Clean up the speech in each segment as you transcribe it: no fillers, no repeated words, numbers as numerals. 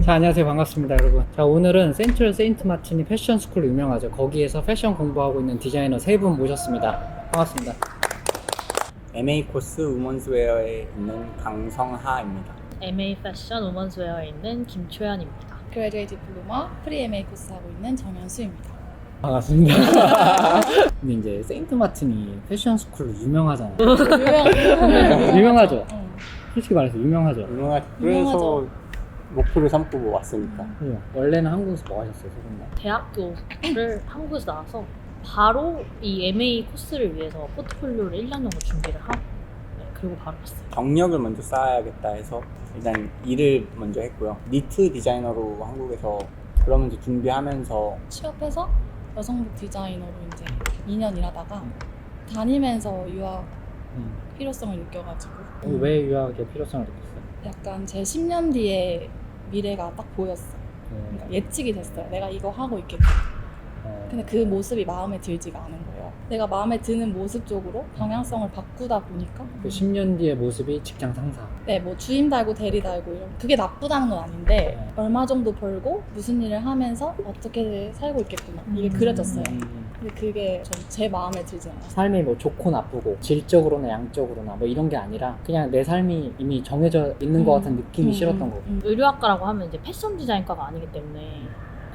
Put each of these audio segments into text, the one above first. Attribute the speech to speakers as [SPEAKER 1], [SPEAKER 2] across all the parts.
[SPEAKER 1] 자, 안녕하세요. 반갑습니다, 여러분. 자, 오늘은 센트럴 세인트 마틴이 패션 스쿨로 유명하죠. 거기에서 패션 공부하고 있는 디자이너 세 분 모셨습니다. 반갑습니다.
[SPEAKER 2] MA 코스 우먼스웨어에 있는 강성하입니다.
[SPEAKER 3] MA 패션 우먼스웨어에 있는 김초연입니다.
[SPEAKER 4] 그레듀에이트 디플로마 프리 MA 코스 하고 있는 정현수입니다.
[SPEAKER 1] 반갑습니다. 근데 이제 세인트 마틴이 패션 스쿨로 유명하잖아요. 유명하죠?
[SPEAKER 4] 응.
[SPEAKER 1] 솔직히 말해서 유명하죠.
[SPEAKER 2] 그래서 목표를 삼고 왔으니까.
[SPEAKER 1] 원래는 한국에서 뭐 하셨어요, 세 분 다?
[SPEAKER 3] 대학교를 한국에서 나와서 바로 이 MA 코스를 위해서 포트폴리오를 1년 정도 준비를 하고 그리고 바로 갔어요.
[SPEAKER 2] 경력을 먼저 쌓아야겠다 해서 일단 일을 먼저 했고요. 니트 디자이너로 한국에서 그러면서 준비하면서
[SPEAKER 4] 취업해서 여성복 디자이너로 이제 2년 일하다가 다니면서 유학 필요성을 느껴가지고
[SPEAKER 1] 왜 유학의 필요성을 느꼈어요?
[SPEAKER 4] 약간 제 10년 뒤에 미래가 딱 보였어요. 그러니까 예측이 됐어요. 내가 이거 하고 있겠다. 근데 그 모습이 마음에 들지가 않은 거예요. 내가 마음에 드는 모습 쪽으로 방향성을 바꾸다 보니까
[SPEAKER 1] 그 10년 뒤의 모습이 직장 상사.
[SPEAKER 4] 네, 뭐 주임 달고 대리 달고 이런 그게 나쁘다는 건 아닌데 얼마 정도 벌고 무슨 일을 하면서 어떻게 살고 있겠구나 이게 그려졌어요. 근데 그게 좀 제 마음에 들지 않아요.
[SPEAKER 1] 삶이 뭐 좋고 나쁘고 질적으로나 양적으로나 뭐 이런 게 아니라 그냥 내 삶이 이미 정해져 있는 것 같은 느낌이 싫었던 거고.
[SPEAKER 3] 의류학과라고 하면 이제 패션 디자인과가 아니기 때문에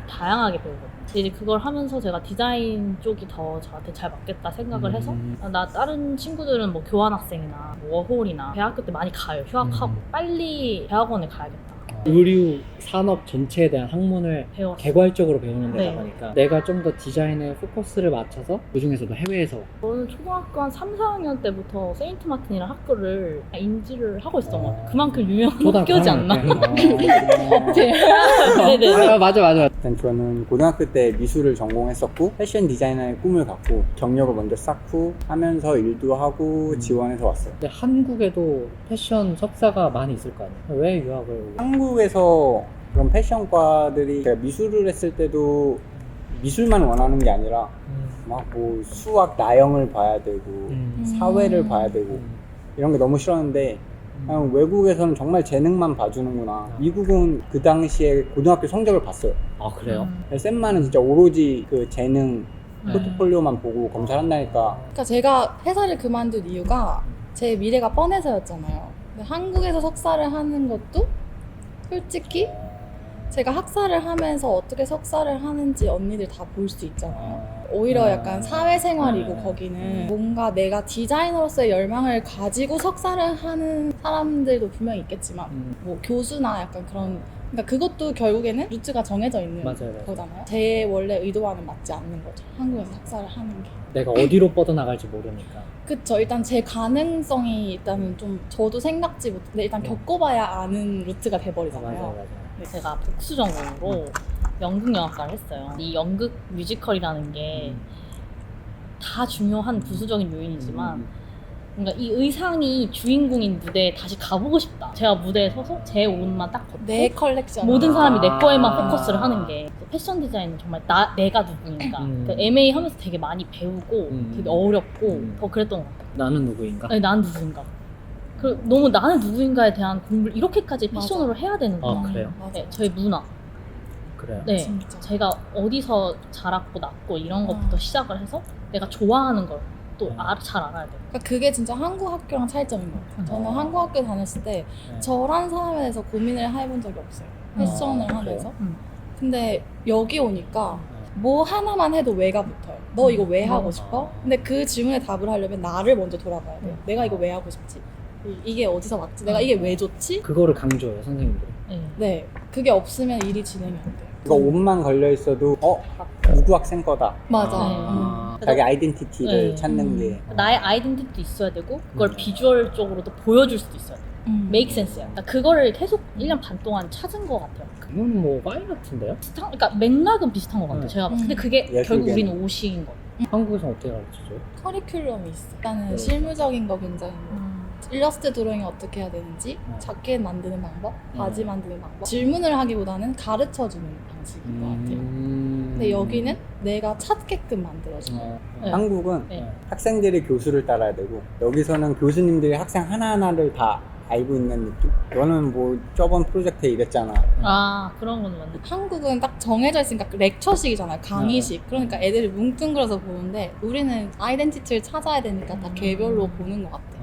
[SPEAKER 3] 다양하게 배우거든요. 이제 그걸 하면서 제가 디자인 쪽이 더 저한테 잘 맞겠다 생각을 해서 나 다른 친구들은 뭐 교환학생이나 뭐 워홀이나 대학교 때 많이 가요. 휴학하고 빨리 대학원에 가야겠다.
[SPEAKER 1] 의류 산업 전체에 대한 학문을
[SPEAKER 3] 배웠어요.
[SPEAKER 1] 개괄적으로 배우는 데다
[SPEAKER 3] 네.
[SPEAKER 1] 보니까 내가 좀 더 디자인에 포커스를 맞춰서 그중에서도 해외에서
[SPEAKER 3] 저는 초등학교 한 3, 4학년 때부터 세인트 마틴이라는 학교를 인지를 하고 있어. 그만큼 유명한 학교지 않나? 네네.
[SPEAKER 1] 아, 맞아.
[SPEAKER 2] 일단 저는 고등학교 때 미술을 전공했었고 패션 디자이너의 꿈을 갖고 경력을 먼저 쌓고 하면서 일도 하고 지원해서 왔어요.
[SPEAKER 1] 근데 한국에도 패션 석사가 많이 있을 거 아니에요? 왜 유학을?
[SPEAKER 2] 한국에서 그런 패션과들이 제가 미술을 했을 때도 미술만 원하는 게 아니라 막 뭐 수학 나형을 봐야 되고 사회를 봐야 되고 이런 게 너무 싫었는데 그냥 외국에서는 정말 재능만 봐주는구나. 미국은 그 당시에 고등학교 성적을 봤어요.
[SPEAKER 1] 아, 그래요?
[SPEAKER 2] 쌤만은 진짜 오로지 그 재능 포트폴리오만 보고 검사를 한다니까.
[SPEAKER 4] 그러니까 제가 회사를 그만둔 이유가 제 미래가 뻔해서였잖아요. 근데 한국에서 석사를 하는 것도 솔직히 제가 학사를 하면서 어떻게 석사를 하는지 언니들 다 볼 수 있잖아요. 오히려 약간 사회생활이고 거기는 뭔가 내가 디자이너로서의 열망을 가지고 석사를 하는 사람들도 분명히 있겠지만 뭐 교수나 약간 그런 그러니까 그것도 결국에는 루트가 정해져 있는
[SPEAKER 1] 맞아요.
[SPEAKER 4] 거잖아요. 제 원래 의도와는 맞지 않는 거죠. 한국에서 석사를 하는 게.
[SPEAKER 1] 내가 어디로 뻗어나갈지 모르니까.
[SPEAKER 4] 그쵸. 일단 제 가능성이 일단은 좀 저도 생각지 못했는데 일단 겪어봐야 아는 루트가 돼버리잖아요.
[SPEAKER 1] 맞아.
[SPEAKER 3] 제가 복수 전공으로 연극영화과를 했어요. 이 연극 뮤지컬이라는 게 다 중요한 부수적인 요인이지만 뭔가 이 의상이 주인공인 무대에 다시 가보고 싶다. 제가 무대에 서서 제 옷만 딱 걷고
[SPEAKER 4] 내 컬렉션.
[SPEAKER 3] 모든 사람이 내 거에만 포커스를 하는 게 패션 디자인은 정말 내가 누구인가. 그 MA 하면서 되게 많이 배우고 되게 어렵고 더 그랬던 것 같아요.
[SPEAKER 1] 나는 누구인가?
[SPEAKER 3] 아니, 나는 누구인가. 너무 나는 누구인가에 대한 공부를 이렇게까지 패션으로 해야 되는구나.
[SPEAKER 1] 아, 그래요?
[SPEAKER 4] 맞아.
[SPEAKER 3] 네, 저희 문화.
[SPEAKER 1] 그래요?
[SPEAKER 3] 네,
[SPEAKER 4] 진짜.
[SPEAKER 3] 제가 어디서 자랐고 났고 이런 것부터 시작을 해서 내가 좋아하는 걸 또 잘 알아야 돼요.
[SPEAKER 4] 그러니까 그게 진짜 한국 학교랑 차이점인 것 같아요. 저는 한국 학교 다녔을 때 저란 사람에 대해서 고민을 해본 적이 없어요. 패션을 하면서. 근데 여기 오니까 뭐 하나만 해도 왜가 붙어요. 너 이거 왜 하고 싶어? 근데 그 질문에 답을 하려면 나를 먼저 돌아봐야 돼요. 내가 이거 왜 하고 싶지? 이게 어디서 왔지? 내가 이게 왜 좋지?
[SPEAKER 1] 그거를 강조해요, 선생님들이.
[SPEAKER 3] 네.
[SPEAKER 4] 그게 없으면 일이 진행이 안 돼요.
[SPEAKER 2] 이거 옷만 걸려 있어도 누구 학생 거다.
[SPEAKER 4] 맞아.
[SPEAKER 2] 자기 아이덴티티를
[SPEAKER 3] 네.
[SPEAKER 2] 찾는 게.
[SPEAKER 3] 나의 아이덴티티도 있어야 되고 그걸 비주얼적으로도 보여줄 수도 있어야 돼요. 메이크 센스야. 그러니까 그거를 계속 1년 반 동안 찾은 것 같아요.
[SPEAKER 1] 그건 뭐 파일 같은데요?
[SPEAKER 3] 그러니까 맥락은 비슷한 것 같아요. 제가 근데 그게 결국
[SPEAKER 2] 예술계는.
[SPEAKER 3] 우리는 옷인 거예요.
[SPEAKER 1] 한국에서 어떻게 가르쳐줘요?
[SPEAKER 4] 커리큘럼이 있어. 일단은 실무적인 거 굉장히 일러스트 드로잉이 어떻게 해야 되는지, 자켓 만드는 방법, 바지 만드는 방법 질문을 하기보다는 가르쳐주는 방식인 것 같아요. 근데 여기는 내가 찾게끔 만들어주는
[SPEAKER 3] 네.
[SPEAKER 2] 한국은
[SPEAKER 3] 네.
[SPEAKER 2] 학생들이 교수를 따라야 되고 여기서는 교수님들이 학생 하나하나를 다 알고 있는 느낌? 너는 뭐 저번 프로젝트에 이랬잖아.
[SPEAKER 3] 아 그런 건 맞네.
[SPEAKER 4] 한국은 딱 정해져 있으니까 렉처식이잖아요. 강의식. 그러니까 애들이 뭉뚱그려서 보는데 우리는 아이덴티티를 찾아야 되니까 다 개별로 보는 것 같아요.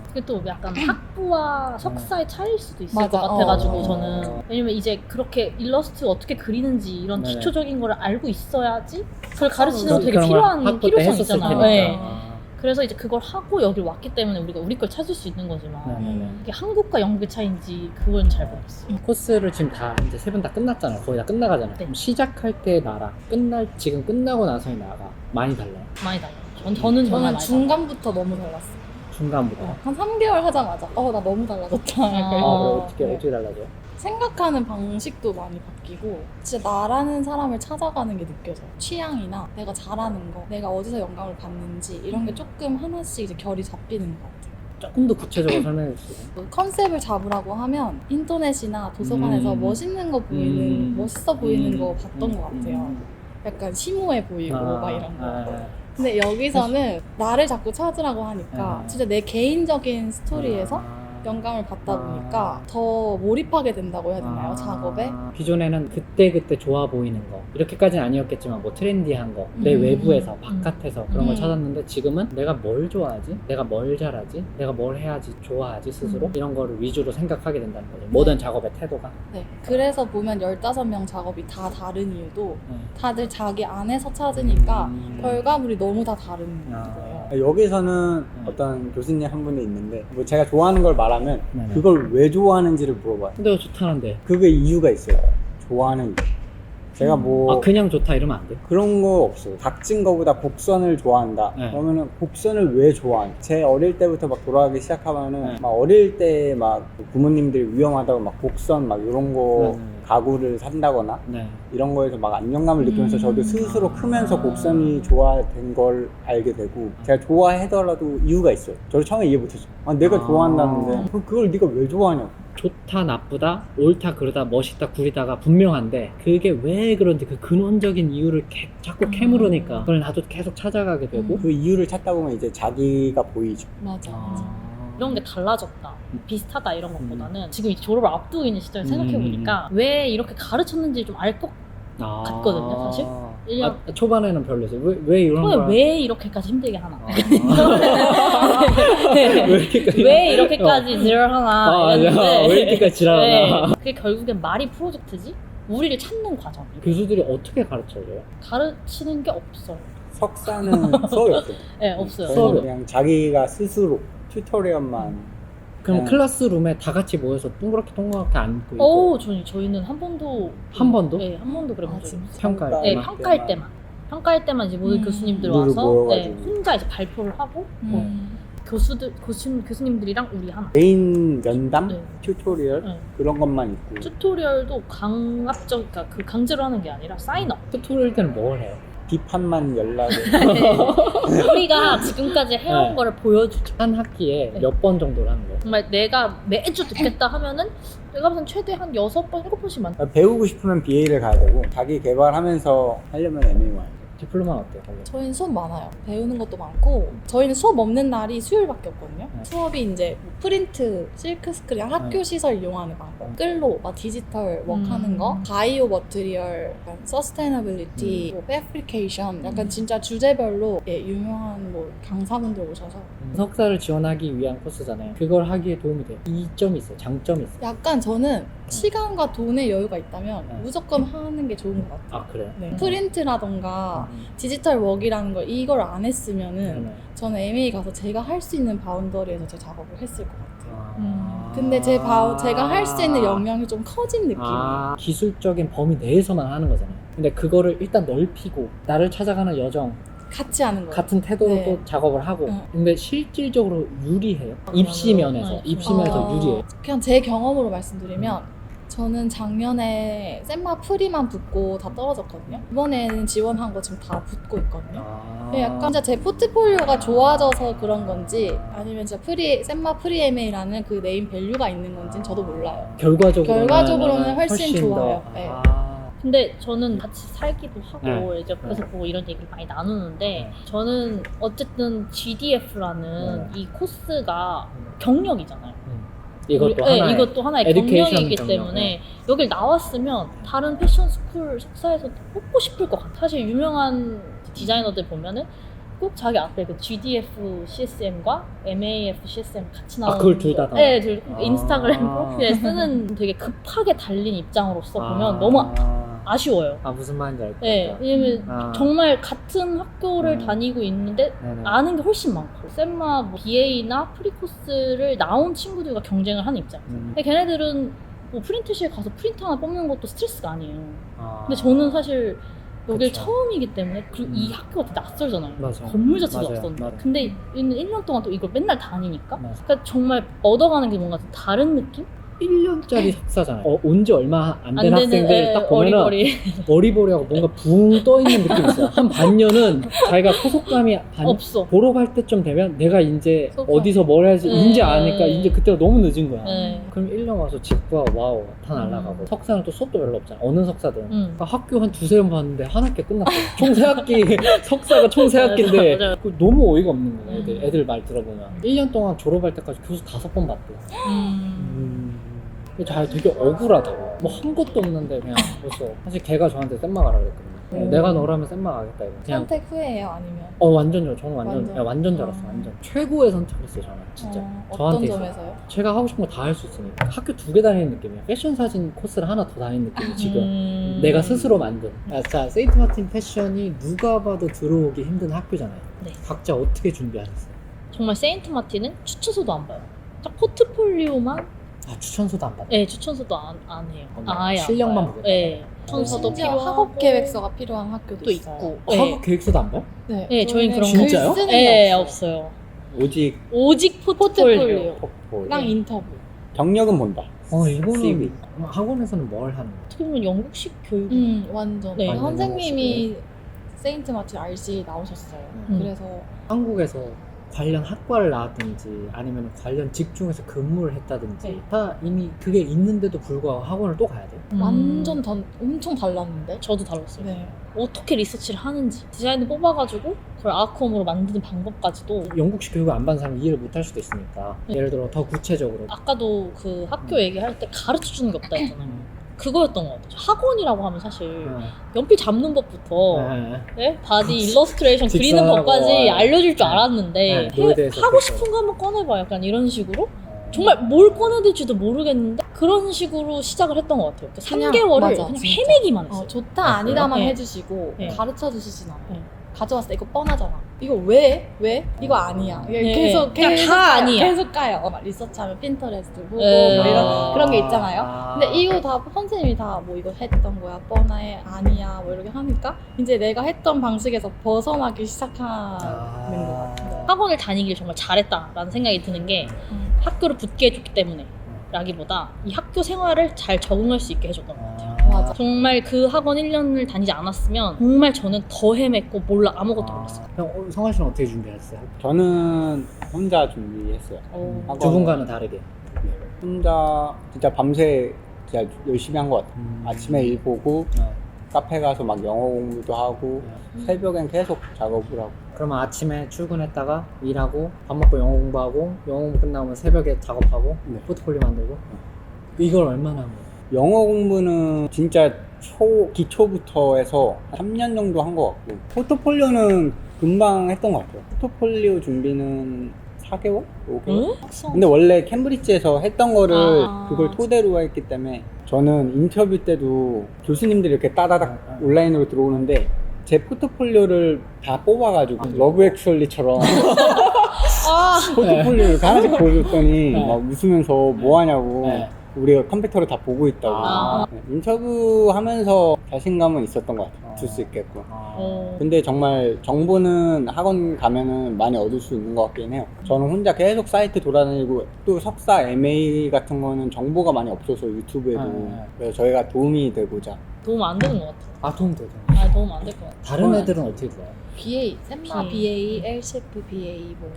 [SPEAKER 3] 그게 또 약간 학부와 석사의 차이일 수도 있을
[SPEAKER 4] 맞아.
[SPEAKER 3] 것 같아가지고
[SPEAKER 4] 어.
[SPEAKER 3] 저는 왜냐면 이제 그렇게 일러스트 어떻게 그리는지 이런
[SPEAKER 1] 네네.
[SPEAKER 3] 기초적인 거를 알고 있어야지 그걸 가르치는 거 되게
[SPEAKER 1] 그런 걸
[SPEAKER 3] 필요한
[SPEAKER 1] 학부 때
[SPEAKER 3] 필요성이
[SPEAKER 1] 했었을
[SPEAKER 3] 있잖아요.
[SPEAKER 1] 테니까.
[SPEAKER 3] 네. 그래서 이제 그걸 하고 여기 왔기 때문에 우리가 우리 걸 찾을 수 있는 거지만
[SPEAKER 1] 네네네.
[SPEAKER 3] 이게 한국과 영국의 차이인지 그건 잘 모르겠어요.
[SPEAKER 1] 코스를 지금 다 이제 세 번 다 끝났잖아요. 거의 다 끝나가잖아요.
[SPEAKER 3] 네.
[SPEAKER 1] 그럼 시작할 때 나랑 지금 끝나고 나서의 나가 많이 달라요.
[SPEAKER 3] 많이 달라요. 저는 정말
[SPEAKER 4] 저는
[SPEAKER 3] 많이
[SPEAKER 4] 중간부터 너무 달랐어요.
[SPEAKER 1] 중간부터.
[SPEAKER 4] 한 3개월 하자마자 나 너무 달라졌다.
[SPEAKER 3] 아.
[SPEAKER 1] 그래,
[SPEAKER 4] 그래서
[SPEAKER 1] 어떻게 달라져요?
[SPEAKER 4] 생각하는 방식도 많이 바뀌고 진짜 나라는 사람을 찾아가는 게 느껴져요. 취향이나 내가 잘하는 거, 내가 어디서 영감을 받는지 이런 게 조금 하나씩 이제 결이 잡히는 것 같아요.
[SPEAKER 1] 조금 더 구체적으로 설명해 주세요.
[SPEAKER 4] 그 컨셉을 잡으라고 하면 인터넷이나 도서관에서 멋있는 거 보이는, 멋있어 보이는 거 봤던 것 같아요. 약간 심오해 보이고 막 이런 거. 근데 여기서는 나를 자꾸 찾으라고 하니까 진짜 내 개인적인 스토리에서 영감을 받다 보니까 더 몰입하게 된다고 해야 되나요? 작업에?
[SPEAKER 1] 기존에는 그때 좋아 보이는 거 이렇게까지는 아니었겠지만 뭐 트렌디한 거 내 외부에서 바깥에서 그런 걸 찾았는데 지금은 내가 뭘 좋아하지? 내가 뭘 잘하지? 내가 뭘 해야지 좋아하지 스스로? 이런 거를 위주로 생각하게 된다는 거죠. 모든 작업의 태도가.
[SPEAKER 4] 네. 그래서 보면 15명 작업이 다 다른 이유도 다들 자기 안에서 찾으니까 결과물이 너무 다 다른 거예요.
[SPEAKER 2] 여기서는 어떤 교수님 한 분이 있는데 뭐 제가 좋아하는 걸 말하면
[SPEAKER 1] 네네.
[SPEAKER 2] 그걸 왜 좋아하는지를 물어봐요.
[SPEAKER 1] 근데 왜 좋다는데?
[SPEAKER 2] 그게 이유가 있어요. 좋아하는 이유. 제가 뭐
[SPEAKER 1] 그냥 좋다 이러면 안 돼?
[SPEAKER 2] 그런 거 없어요. 닥친 거보다 곡선을 좋아한다.
[SPEAKER 1] 네.
[SPEAKER 2] 그러면은 곡선을 왜 좋아하냐? 제 어릴 때부터 막 돌아가기 시작하면은
[SPEAKER 1] 네.
[SPEAKER 2] 막 어릴 때 막 부모님들이 위험하다고 막 곡선 막 이런 거
[SPEAKER 1] 네.
[SPEAKER 2] 가구를 산다거나
[SPEAKER 1] 네.
[SPEAKER 2] 이런 거에서 막 안정감을 느끼면서 저도 스스로 크면서 곡선이 좋아된 걸 알게 되고 제가 좋아하더라도 이유가 있어요. 저도 처음에 이해 못했어요. 내가 좋아한다는데 그걸 네가 왜 좋아하냐고.
[SPEAKER 1] 좋다 나쁘다 옳다 그르다 멋있다 구리다가 분명한데 그게 왜 그런지 그 근원적인 이유를 자꾸 캐물으니까 그걸 나도 계속 찾아가게 되고
[SPEAKER 2] 그 이유를 찾다 보면 이제 자기가 보이죠.
[SPEAKER 4] 맞아.
[SPEAKER 3] 이런 게 달라졌다, 비슷하다 이런 것보다는 지금 이제 졸업을 앞두고 있는 시절 생각해보니까 왜 이렇게 가르쳤는지 좀 알 것 같거든요, 사실.
[SPEAKER 1] 초반에는 별로였어요. 왜 이런
[SPEAKER 3] 처음에
[SPEAKER 1] 거야?
[SPEAKER 3] 왜 이렇게까지 힘들게 하나?
[SPEAKER 1] 왜 이렇게까지?
[SPEAKER 3] 왜 이렇게까지 지랄하나? 이랬는데
[SPEAKER 1] 왜 이렇게까지 지랄하나?
[SPEAKER 3] 그게 결국엔 말이 프로젝트지? 우리를 찾는 과정이에요.
[SPEAKER 1] 교수들이 어떻게 가르쳐줘요?
[SPEAKER 3] 가르치는 게 없어요.
[SPEAKER 2] 석사는 수업이 없어요.
[SPEAKER 3] 네, 없어요.
[SPEAKER 1] 수업이
[SPEAKER 2] 그냥 자기가 스스로 튜토리얼만
[SPEAKER 1] 그럼
[SPEAKER 2] 네.
[SPEAKER 1] 클래스룸에 다 같이 모여서 동그랗게 앉고 있고
[SPEAKER 3] 오, 저희는 한 번도
[SPEAKER 1] 한 번도?
[SPEAKER 3] 네, 한 번도 그래 본 적이 없어요.
[SPEAKER 1] 평가할
[SPEAKER 3] 네,
[SPEAKER 1] 때만?
[SPEAKER 3] 평가할 때만 이제 모든 교수님들
[SPEAKER 2] 모두
[SPEAKER 3] 와서
[SPEAKER 2] 모여가지고.
[SPEAKER 3] 혼자 이제 발표를 하고 뭐 교수님들이랑 우리 하나.
[SPEAKER 2] 개인 면담
[SPEAKER 3] 네.
[SPEAKER 2] 튜토리얼
[SPEAKER 3] 네.
[SPEAKER 2] 그런 것만 있고
[SPEAKER 3] 튜토리얼도 강압적, 그러니까 그 강제로 하는 게 아니라 사인업.
[SPEAKER 1] 튜토리얼 때는 뭘 해요?
[SPEAKER 2] 비판만 연락을
[SPEAKER 3] 우리가 지금까지 해온
[SPEAKER 1] 네.
[SPEAKER 3] 거를 보여주죠.
[SPEAKER 1] 한 학기에
[SPEAKER 3] 네.
[SPEAKER 1] 몇 번 정도를 하는 거예요?
[SPEAKER 3] 정말 내가 매주 듣겠다 하면은 내가 보기엔 최대 한 6번, 7번씩 만.
[SPEAKER 2] 배우고 싶으면 BA를 가야 되고 자기 개발하면서 하려면 MA 와요.
[SPEAKER 1] 디플로마는 어때요? 거기?
[SPEAKER 4] 저희는 수업 많아요. 배우는 것도 많고 저희는 수업 없는 날이 수요일밖에 없거든요.
[SPEAKER 1] 네.
[SPEAKER 4] 수업이 이제 뭐 프린트, 실크 스크린, 학교 시설 이용하는 방법, 끌로, 막 디지털 워크하는 거, 바이오 머티리얼, 약간 서스테이너빌리티, 뭐 패브리케이션, 약간 진짜 주제별로 유명한 뭐 강사분들 오셔서
[SPEAKER 1] 석사를 지원하기 위한 코스잖아요. 그걸 하기에 도움이 돼요. 이점이 있어요. 장점이 있어요.
[SPEAKER 4] 약간 저는 시간과 돈의 여유가 있다면
[SPEAKER 1] 네.
[SPEAKER 4] 무조건 하는 게 좋은 것 같아요.
[SPEAKER 1] 아 그래요?
[SPEAKER 4] 네. 프린트라던가 디지털 웍이라는 걸 이걸 안 했으면은
[SPEAKER 1] 네.
[SPEAKER 4] 저는 MA 가서 제가 할 수 있는 바운더리에서 제 작업을 했을 것 같아요. 근데
[SPEAKER 1] 아.
[SPEAKER 4] 제가 할 수 있는 영역이 좀 커진 느낌이에요.
[SPEAKER 1] 기술적인 범위 내에서만 하는 거잖아요. 근데 그거를 일단 넓히고 나를 찾아가는 여정
[SPEAKER 4] 같이 하는 거예요.
[SPEAKER 1] 같은 태도로
[SPEAKER 4] 네.
[SPEAKER 1] 또 작업을 하고 근데 실질적으로 유리해요. 입시면에서
[SPEAKER 3] 네.
[SPEAKER 1] 입시면에서 유리해요.
[SPEAKER 4] 그냥 제 경험으로 말씀드리면 저는 작년에 셈마 프리만 붙고 다 떨어졌거든요. 이번에는 지원한 거 지금 다 붙고 있거든요. 약간 진짜 제 포트폴리오가 좋아져서 그런 건지 아니면 진짜 셈마 프리 MA라는 그 네임 밸류가 있는 건지는 저도 몰라요. 결과적으로는 훨씬 좋아요. 네.
[SPEAKER 3] 근데 저는 같이 살기도 하고
[SPEAKER 1] 네.
[SPEAKER 3] 이제 옆에서 보고 이런 얘기를 많이 나누는데
[SPEAKER 1] 네.
[SPEAKER 3] 저는 어쨌든 GDF라는 이 코스가 경력이잖아요.
[SPEAKER 1] 이것도
[SPEAKER 3] 네,
[SPEAKER 1] 하나의
[SPEAKER 3] 이것도 하나의
[SPEAKER 1] 에듀케이션
[SPEAKER 3] 경력이기
[SPEAKER 1] 경력.
[SPEAKER 3] 때문에
[SPEAKER 1] 네.
[SPEAKER 3] 여길 나왔으면 다른 패션 스쿨 석사에서 뽑고 싶을 것 같아. 사실 유명한 디자이너들 보면은 꼭 자기 앞에 그 GDF CSM과 MAF CSM 같이 나오는
[SPEAKER 1] 그걸 둘 다 나와요?
[SPEAKER 3] 네, 둘
[SPEAKER 1] 아.
[SPEAKER 3] 인스타그램 프로필에 쓰는 되게 급하게 달린 입장으로서 보면 너무 아쉬워요.
[SPEAKER 1] 무슨 말인지 알 것
[SPEAKER 3] 네,
[SPEAKER 1] 같다.
[SPEAKER 3] 왜냐면 정말 같은 학교를 다니고 있는데
[SPEAKER 1] 네네.
[SPEAKER 3] 아는 게 훨씬 많고 셈마 뭐 BA나 프리코스를 나온 친구들과 경쟁을 하는 입장이에요. 근데 걔네들은 뭐 프린트실 가서 프린트 하나 뽑는 것도 스트레스가 아니에요. 근데 저는 사실 여길
[SPEAKER 1] 그쵸.
[SPEAKER 3] 처음이기 때문에 그리고 이 학교가 되게 낯설잖아요.
[SPEAKER 1] 맞아요.
[SPEAKER 3] 건물 자체도
[SPEAKER 1] 맞아요.
[SPEAKER 3] 낯선데
[SPEAKER 1] 맞아요.
[SPEAKER 3] 근데 얘는 1년 동안 또 이걸 맨날 다니니까
[SPEAKER 1] 맞아요.
[SPEAKER 3] 그러니까 정말 얻어가는 게 뭔가 좀 다른 느낌?
[SPEAKER 1] 1년짜리 석사잖아요. 온 지 얼마 안
[SPEAKER 3] 안
[SPEAKER 1] 된
[SPEAKER 3] 되는
[SPEAKER 1] 학생들 딱 보면은
[SPEAKER 3] 어리버리
[SPEAKER 1] 머리보리하고 뭔가 붕 떠 있는 느낌이 있어요. 한 반년은 자기가 소속감이
[SPEAKER 3] 없어.
[SPEAKER 1] 졸업할 때쯤 되면 내가 이제
[SPEAKER 4] 소속감.
[SPEAKER 1] 어디서 뭘 해야지
[SPEAKER 3] 네.
[SPEAKER 1] 이제 아니까 이제 그때가 너무 늦은 거야.
[SPEAKER 3] 네.
[SPEAKER 1] 그럼 1년 와서 집과 와우 다 날라가고 석사는 또 수업도 별로 없잖아. 어느 석사든. 그러니까 학교 한 두세 번 봤는데 한 학기 끝났어. 총 세 학기 석사가 총 세 학기인데
[SPEAKER 3] 맞아요.
[SPEAKER 1] 너무 어이가 없는 거야. 애들 말 들어보면 1년 동안 졸업할 때까지 교수 5번 봤대. 잘 되게 억울하다고. 뭐 한 것도 없는데 그냥 벌써 사실 걔가 저한테 쌤마 가라 그랬거든요. 내가 너라면 쌤마 가겠다 이거. 그냥
[SPEAKER 4] 선택 후에요, 아니면?
[SPEAKER 1] 완전요. 저는 완전
[SPEAKER 4] 완전.
[SPEAKER 1] 완전 잘 알았어. 완전 최고의 선택이었어요. 저는 진짜.
[SPEAKER 4] 어떤
[SPEAKER 1] 저한테 있어요.
[SPEAKER 4] 점에서요?
[SPEAKER 1] 제가 하고 싶은 거 다 할 수 있으니까 학교 2개 다니는 느낌이에요. 패션 사진 코스를 하나 더 다니는 느낌이 지금 내가 스스로 만든. 자, 세인트 마틴 패션이 누가 봐도 들어오기 힘든 학교잖아요.
[SPEAKER 3] 네.
[SPEAKER 1] 각자 어떻게 준비하셨어요?
[SPEAKER 3] 정말 세인트 마틴은 추천서도 안 봐요. 딱 포트폴리오만
[SPEAKER 1] 추천서도 안 받아요.
[SPEAKER 3] 네, 추천서도 안 해요. 아예 안
[SPEAKER 1] 실력만
[SPEAKER 3] 봐요.
[SPEAKER 1] 보겠다.
[SPEAKER 3] 네. 추천서도
[SPEAKER 4] 심지어
[SPEAKER 3] 필요하고
[SPEAKER 4] 학업 계획서가 필요한 학교도
[SPEAKER 3] 또
[SPEAKER 4] 있어요.
[SPEAKER 3] 있고.
[SPEAKER 1] 학업 계획서도 안 봐요?
[SPEAKER 4] 네,
[SPEAKER 3] 네, 저희는 그런
[SPEAKER 4] 글
[SPEAKER 1] 진짜요?
[SPEAKER 4] 쓰는
[SPEAKER 3] 네,
[SPEAKER 4] 게
[SPEAKER 3] 없어요.
[SPEAKER 2] 오직
[SPEAKER 3] 오직 포트폴리오.
[SPEAKER 4] 랑 인터뷰.
[SPEAKER 2] 경력은 본다.
[SPEAKER 1] 이거는
[SPEAKER 2] CV.
[SPEAKER 1] 학원에서는 뭘 하는 거예요?
[SPEAKER 3] 어떻게 보면 영국식 교육.
[SPEAKER 4] 완전.
[SPEAKER 3] 네.
[SPEAKER 4] 선생님이 세인트 마틴 RC 나오셨어요. 그래서
[SPEAKER 1] 한국에서 관련 학과를 나왔든지 아니면 관련 직종에서 근무를 했다든지
[SPEAKER 3] 네.
[SPEAKER 1] 다 이미 그게 있는데도 불구하고 학원을 또 가야 돼요?
[SPEAKER 4] 완전 엄청 달랐는데.
[SPEAKER 3] 저도 달랐어요.
[SPEAKER 4] 네.
[SPEAKER 3] 어떻게 리서치를 하는지 디자인을 뽑아가지고 그걸 아웃컴으로 만드는 방법까지도
[SPEAKER 1] 영국식 교육을 안 받은 사람은 이해를 못 할 수도 있으니까 예를 들어 더 구체적으로
[SPEAKER 3] 아까도 그 학교 얘기할 때 가르쳐 주는 게 없다 했잖아요. 그거였던 것 같아요. 학원이라고 하면 사실 연필 잡는 법부터 네? 바디 일러스트레이션 그리는
[SPEAKER 1] 직선하고,
[SPEAKER 3] 법까지 알려줄 줄
[SPEAKER 1] 네.
[SPEAKER 3] 알았는데
[SPEAKER 1] 네, 그거에 대해서
[SPEAKER 3] 하고
[SPEAKER 1] 그렇죠.
[SPEAKER 3] 싶은 거 한번 꺼내봐 약간 이런 식으로 정말 뭘 꺼내야 될지도 모르겠는데 그런 식으로 시작을 했던 것 같아요.
[SPEAKER 4] 그냥,
[SPEAKER 3] 3개월을
[SPEAKER 4] 맞아,
[SPEAKER 3] 그냥
[SPEAKER 4] 진짜.
[SPEAKER 3] 헤매기만 했어요.
[SPEAKER 4] 좋다
[SPEAKER 1] 아,
[SPEAKER 4] 아니다만
[SPEAKER 3] 그래요?
[SPEAKER 4] 해주시고
[SPEAKER 3] 네.
[SPEAKER 4] 가르쳐 주시진 않아요.
[SPEAKER 3] 네.
[SPEAKER 4] 가져왔어 이거 뻔하잖아. 이거 왜? 이거 아니야.
[SPEAKER 3] 네.
[SPEAKER 4] 계속
[SPEAKER 3] 그냥 다
[SPEAKER 4] 까요.
[SPEAKER 3] 아니야.
[SPEAKER 4] 계속 까요. 막 리서치하면 핀터레스트 보고
[SPEAKER 3] 네.
[SPEAKER 4] 뭐 이런 그런 게 있잖아요. 근데 이거 다 선생님이 다 뭐 이거 했던 거야 뻔해 아니야 뭐 이렇게 하니까 이제 내가 했던 방식에서 벗어나기 시작하는 것 같아요.
[SPEAKER 3] 학원을 다니길 정말 잘했다라는 생각이 드는 게 학교를 붙게 해줬기 때문에 라기보다 이 학교 생활을 잘 적응할 수 있게 해줬던 것 같아요.
[SPEAKER 4] 맞아.
[SPEAKER 3] 정말 그 학원 1년을 다니지 않았으면 정말 저는 더 헤맸고 아무것도 몰랐어요.
[SPEAKER 1] 형, 성환 씨는 어떻게 준비했어요?
[SPEAKER 2] 저는 혼자 준비했어요. 학원.
[SPEAKER 1] 두 분과는 다르게
[SPEAKER 2] 혼자 진짜 밤새 진짜 열심히 한 것 같아요. 아침에 일 보고 카페 가서 막 영어 공부도 하고 새벽엔 계속 작업을 하고.
[SPEAKER 1] 그러면 아침에 출근했다가 일하고 밥 먹고 영어 공부하고 영어 공부 끝나면 새벽에 작업하고
[SPEAKER 2] 네.
[SPEAKER 1] 포트폴리오 만들고 이걸 얼마나 한 거예요?
[SPEAKER 2] 영어 공부는 진짜 기초부터 해서 3년 정도 한 것 같고 포트폴리오는 금방 했던 것 같아요. 포트폴리오 준비는 4개월? 5개월? 근데 원래 캠브리지에서 했던 거를 그걸 토대로 했기 때문에 저는 인터뷰 때도 교수님들이 이렇게 따다닥 온라인으로 들어오는데 제 포트폴리오를 다 뽑아가지고 러브 액츄얼리처럼 포트폴리오를 하나씩 보여줬더니 막 웃으면서 뭐 하냐고 우리가 컴퓨터로 다 보고 있다고. 인터뷰 하면서 자신감은 있었던 것 같아요. 줄 수 있겠고. 근데 정말 정보는 학원 가면은 많이 얻을 수 있는 것 같긴 해요. 저는 혼자 계속 사이트 돌아다니고 또 석사 MA 같은 거는 정보가 많이 없어서 유튜브에도 그래서 저희가 도움이 되고자.
[SPEAKER 3] 도움 안 되는 것 같아요.
[SPEAKER 1] 도움 되죠.
[SPEAKER 3] 도움 안 될 것 같아요.
[SPEAKER 1] 다른 애들은 어떻게 들어요?
[SPEAKER 4] BA, 셈마 BA, LCF BA 뭐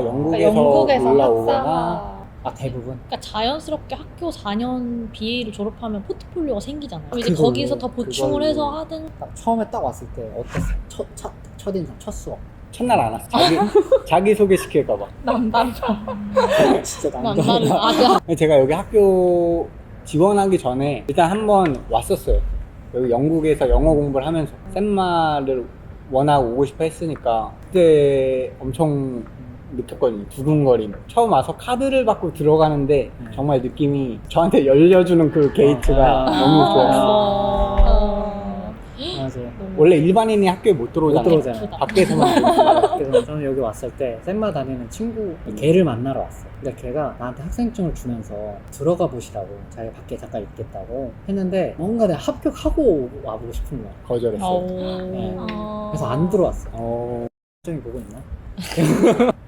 [SPEAKER 2] 영국에서 올라오거나
[SPEAKER 4] 학사가
[SPEAKER 1] 대부분?
[SPEAKER 3] 그러니까 자연스럽게 학교 4년 BA를 졸업하면 포트폴리오가 생기잖아요. 이제
[SPEAKER 1] 그걸로,
[SPEAKER 3] 거기서 더 보충을
[SPEAKER 1] 그걸로.
[SPEAKER 3] 해서 하든
[SPEAKER 1] 처음에 딱 왔을 때 어땠어요? 첫 인상, 첫 수업
[SPEAKER 2] 첫날 안 왔어. 자기 소개 시킬까봐.
[SPEAKER 4] 남달라.
[SPEAKER 1] 진짜
[SPEAKER 4] 남달라.
[SPEAKER 1] 난감하다.
[SPEAKER 4] 맞아.
[SPEAKER 2] 제가 여기 학교 지원하기 전에 일단 한번 왔었어요. 여기 영국에서 영어 공부를 하면서 샌마를 워낙 오고 싶어 했으니까 그때 엄청 느꼈거든요. 두근거림. 처음 와서 카드를 받고 들어가는데 정말 느낌이 저한테 열려주는 그 게이트가 너무 좋았어.
[SPEAKER 1] 맞아.
[SPEAKER 2] 원래 일반인이 학교에 못 들어오잖아요.
[SPEAKER 1] 못 들어오잖아요.
[SPEAKER 2] 밖에서만 들어오잖아요.
[SPEAKER 1] 그래서 저는 여기 왔을 때 쌤마 다니는 친구 걔를 만나러 왔어. 근데 걔가 나한테 학생증을 주면서 들어가 보시라고 자기 밖에 잠깐 있겠다고 했는데 뭔가 내가 합격하고 와보고 싶은 거야.
[SPEAKER 2] 거절했어요.
[SPEAKER 1] 네.
[SPEAKER 4] 어.
[SPEAKER 1] 그래서 안 들어왔어. 학생이 보고 있나?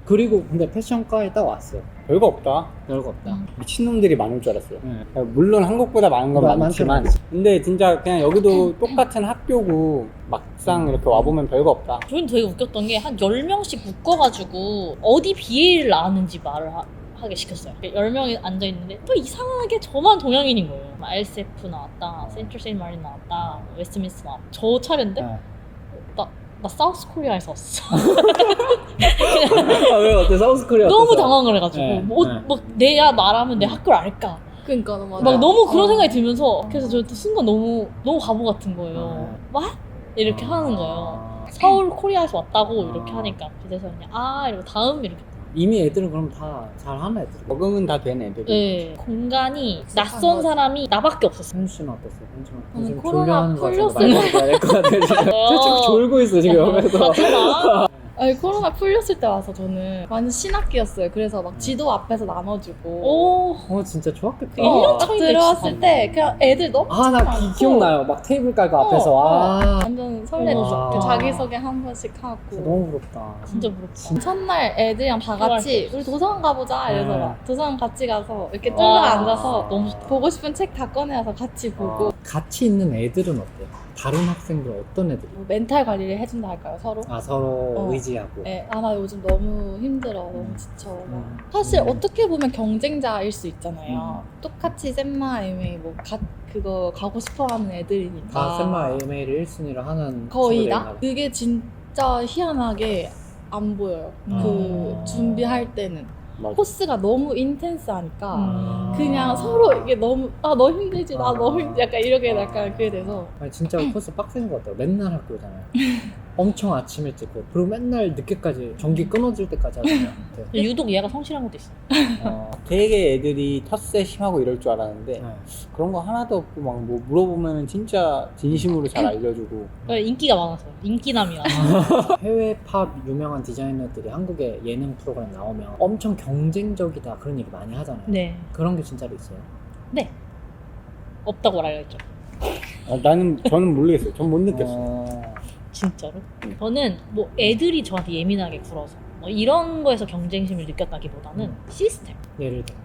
[SPEAKER 1] 그리고 근데 패션과에 딱 왔어요.
[SPEAKER 2] 별거 없다.
[SPEAKER 1] 별거 없다.
[SPEAKER 2] 미친놈들이 많을 줄 알았어요.
[SPEAKER 1] 네.
[SPEAKER 2] 물론 한국보다 많은 건 많지만
[SPEAKER 1] 많지.
[SPEAKER 2] 근데 진짜 그냥 여기도 똑같은 학교고 막상 이렇게 와보면 별거 없다.
[SPEAKER 3] 저희는 되게 웃겼던 게 한 10명씩 묶어가지고 어디 BA를 나왔는지 말을 하게 시켰어요. 10명이 앉아있는데 또 이상하게 저만 동양인인 거예요. RSF 나왔다, 센트럴 세인트 마린 나왔다, 웨스트민스터 나왔다. 저 차례인데
[SPEAKER 1] 네.
[SPEAKER 3] 나 사우스 코리아에서 왔어.
[SPEAKER 1] 아, 왜 어때? 사우스 코리아
[SPEAKER 3] 너무
[SPEAKER 1] 어땠어요?
[SPEAKER 3] 당황을 해가지고
[SPEAKER 1] 네,
[SPEAKER 3] 뭐,
[SPEAKER 1] 네.
[SPEAKER 3] 뭐 내가 말하면 내 학교를 알까?
[SPEAKER 4] 그러니까 맞아.
[SPEAKER 3] 막 너무 그런
[SPEAKER 4] 어.
[SPEAKER 3] 생각이 들면서 그래서 저 순간 너무 바보 같은 거예요. 막 이렇게 하는 거예요. 서울 코리아에서 왔다고 이렇게 하니까 그래서 그냥 이러고 다음 이렇게.
[SPEAKER 1] 이미 애들은 그럼 다 잘하는 애들.
[SPEAKER 2] 적응은 다 된 애들이.
[SPEAKER 3] 네, 공간이
[SPEAKER 4] 익숙한
[SPEAKER 3] 낯선
[SPEAKER 4] 거지.
[SPEAKER 3] 사람이 나밖에 없었어요.
[SPEAKER 1] 현수 씨는 어땠어요? 현수는
[SPEAKER 4] 저는
[SPEAKER 1] 지금
[SPEAKER 4] 코로나
[SPEAKER 1] 졸려하는 거 같아서
[SPEAKER 4] 풀렸을
[SPEAKER 1] 말 해야 될 것 같아 지금. 지금 졸고 있어 지금 옆에서.
[SPEAKER 3] 맞잖아.
[SPEAKER 4] 아니 코로나 풀렸을 때 와서 저는 완전 신학기였어요. 그래서 막 지도 앞에서 나눠주고.
[SPEAKER 3] 오,
[SPEAKER 1] 진짜 좋았겠다.
[SPEAKER 3] 그 1년
[SPEAKER 4] 딱
[SPEAKER 3] 차인데
[SPEAKER 4] 들어왔을
[SPEAKER 3] 진짜.
[SPEAKER 4] 때 그냥 애들 너무
[SPEAKER 1] 아, 나
[SPEAKER 4] 많고.
[SPEAKER 1] 기억나요. 막 테이블 깔고 앞에서.
[SPEAKER 4] 완전 설레죠.
[SPEAKER 1] 와.
[SPEAKER 4] 그 자기소개 한 번씩 하고.
[SPEAKER 1] 진짜 너무 부럽다.
[SPEAKER 3] 진짜 부럽다.
[SPEAKER 4] 첫날 애들이랑 다 같이 우리 도서관 가보자 이래서
[SPEAKER 1] 네.
[SPEAKER 4] 막 도서관 같이 가서 이렇게 뚫려
[SPEAKER 3] 와.
[SPEAKER 4] 앉아서
[SPEAKER 3] 너무 좋다.
[SPEAKER 4] 보고 싶은 책 다 꺼내와서 같이 보고
[SPEAKER 1] 같이 있는 애들은 어때요? 다른 학생들 어떤 애들이?
[SPEAKER 4] 뭐 멘탈 관리를 해준다 할까요 서로?
[SPEAKER 1] 서로 의지하고.
[SPEAKER 4] 네, 나 요즘 너무 힘들어, 너무 지쳐. 사실 어떻게 보면 경쟁자일 수 있잖아요. 똑같이 샘마 AMA 그거 가고 싶어하는 애들이니까.
[SPEAKER 1] 다 샘마 AMA를 1순위로 하는
[SPEAKER 4] 거의
[SPEAKER 1] 친구들인가
[SPEAKER 4] 다.
[SPEAKER 1] 봐.
[SPEAKER 4] 그게 진짜 희한하게 안 보여요. 그 준비할 때는.
[SPEAKER 2] 맞아.
[SPEAKER 4] 코스가 너무 인텐스하니까
[SPEAKER 3] 음.
[SPEAKER 4] 그냥 서로 이게 너무 너 힘들지 나 너무 힘들지 약간 이렇게 약간 그게 돼서
[SPEAKER 1] 아니, 진짜 코스 빡센 것 같아요. 맨날 학교잖아요. 엄청 아침 일찍 고 그리고 맨날 늦게까지 전기 끊어질 때까지 하잖아요. 네.
[SPEAKER 3] 유독 얘가 성실한 것도 있어.
[SPEAKER 2] 되게 애들이 텃세 심하고 이럴 줄 알았는데
[SPEAKER 1] 네.
[SPEAKER 2] 그런 거 하나도 없고 막 뭐 물어보면 진짜 진심으로 잘 알려주고.
[SPEAKER 3] 인기가 많아서 인기남이야.
[SPEAKER 1] 해외 팝 유명한 디자이너들이 한국에 예능 프로그램 나오면 엄청 경쟁적이다 그런 얘기 많이 하잖아요.
[SPEAKER 3] 네,
[SPEAKER 1] 그런 게 진짜로 있어요.
[SPEAKER 3] 네. 없다고 알려줬죠.
[SPEAKER 2] 저는 모르겠어요. 전 못 느꼈어요.
[SPEAKER 3] 진짜로? 저는 뭐 애들이 저한테 예민하게 굴어서 뭐 이런 거에서 경쟁심을 느꼈다기보다는 시스템.
[SPEAKER 1] 예를 들어.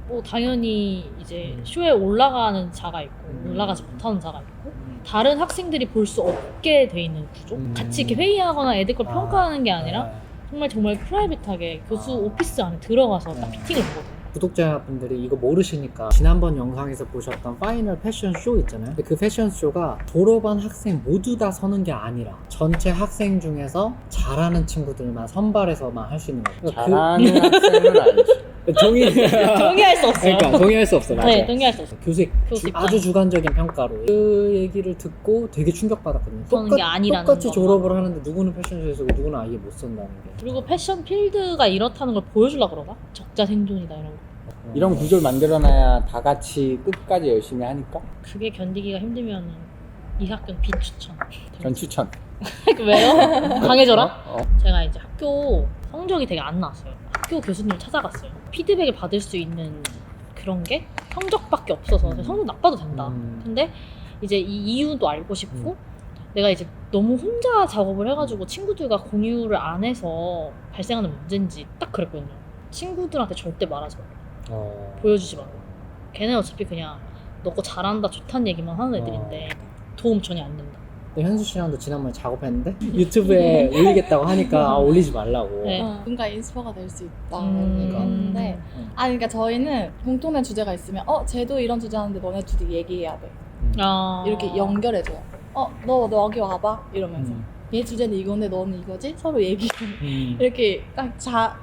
[SPEAKER 3] 뭐 당연히 이제 쇼에 올라가는 자가 있고 올라가지 못하는 자가 있고 다른 학생들이 볼 수 없게 돼 있는 구조. 같이 이렇게 회의하거나 애들 걸 평가하는 게 아니라 정말 프라이빗하게 교수 오피스 안에 들어가서 딱 피팅을 보거든요.
[SPEAKER 1] 구독자분들이 이거 모르시니까 지난번 영상에서 보셨던 파이널 패션 쇼 있잖아요. 근데 그 패션 쇼가 졸업한 학생 모두 다 서는 게 아니라 전체 학생 중에서 잘하는 친구들만 선발해서만 할 수 있는 거죠.
[SPEAKER 2] 잘하는 학생은 아니지.
[SPEAKER 3] 동의할 수 없어요.
[SPEAKER 1] 그러니까 동의할 수 없어. 맞아.
[SPEAKER 3] 네, 동의할 수 없어요.
[SPEAKER 1] 교수의
[SPEAKER 3] 교수
[SPEAKER 1] 아주 주관적인 평가로 그 얘기를 듣고 되게 충격받았거든요.
[SPEAKER 3] 서는 게 아니라는
[SPEAKER 1] 똑같이
[SPEAKER 3] 거.
[SPEAKER 1] 졸업을 하는데 누구는 패션쇼에 서고 누구는 아예 못 쓴다는 게.
[SPEAKER 3] 그리고 패션 필드가 이렇다는 걸 보여주려고 그러나? 적자 생존이다 이런 거.
[SPEAKER 2] 이런 구조를 만들어놔야 다 같이 끝까지 열심히 하니까.
[SPEAKER 3] 그게 견디기가 힘들면 이 학교는 비추천.
[SPEAKER 2] 전 추천.
[SPEAKER 3] 왜요? 강해져라?
[SPEAKER 2] 어?
[SPEAKER 3] 제가 이제 학교 성적이 되게 안 나왔어요. 학교 교수님을 찾아갔어요. 피드백을 받을 수 있는 그런 게 성적밖에 없어서 성적 나빠도 된다. 근데 이제 이 이유도 알고 싶고 내가 이제 너무 혼자 작업을 해가지고 친구들과 공유를 안 해서 발생하는 문제인지 딱 그랬거든요. 친구들한테 절대 말하지 말라. 보여주지 말라. 걔네 어차피 그냥 너 거 잘한다 좋다는 얘기만 하는 애들인데 도움 전혀 안 된다.
[SPEAKER 1] 현수 씨랑도 지난번에 작업했는데 유튜브에 올리겠다고 하니까 올리지 말라고.
[SPEAKER 3] 네.
[SPEAKER 4] 뭔가 인스퍼가 될 수 있다
[SPEAKER 3] 음.
[SPEAKER 4] 이거 했는데 그러니까 저희는 공통된 주제가 있으면 쟤도 이런 주제 하는데 너네 둘이 얘기해야 돼
[SPEAKER 3] 아.
[SPEAKER 4] 이렇게 연결해줘요. 너 여기 와봐 이러면서 얘 주제는 이건데 너는 이거지? 서로 얘기 이렇게 딱